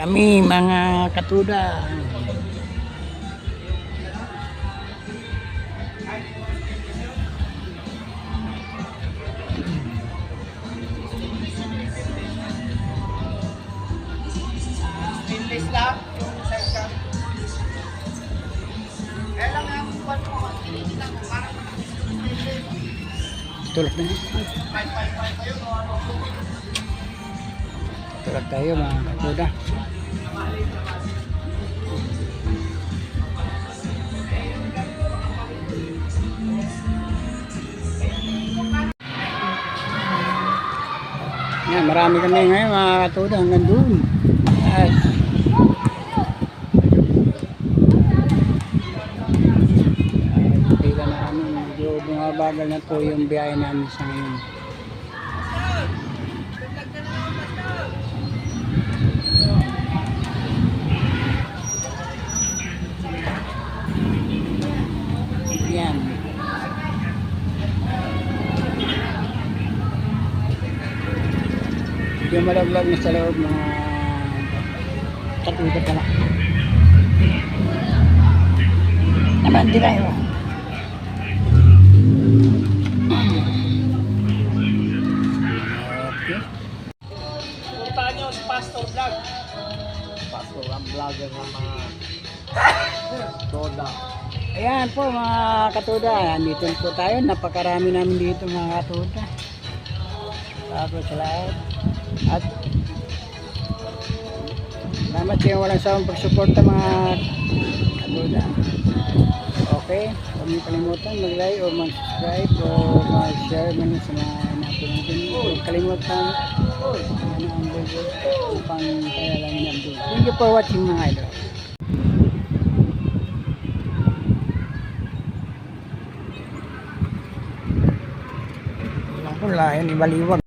kami mga katuda. Stainless lang yung side cam. Kaya lang ang buwan mo, hindi lang parang stainless. Tulog na. 555 kayo no ano. Tulog tayo mga katuda. Yan, marami kami ngayon mga katuda hanggang doon. Yes. Tila na kami, medyo bumabagal na po yung biyahe namin sa ngayon. Yan. Yung malaglag na sa loob mga katuda pala. Naman di kayo. Okay. Puntahan nyo si Pastor Vlog. Pastor ang vlogger ng mga toda. Ayan po mga katuda. Andito po tayo. Napakarami namin dito mga katuda. Tapos sa lahat. At salamat sa walang sawang pagsuporta mga katuda. Okay, huwag niyo kalimutan mag-like o mag-subscribe o mag-share man sa mga natin. Huwag kalimutan ang video upang kaya lang yan. Thank you for watching mga idol. Wala ko layan, ibaliwag.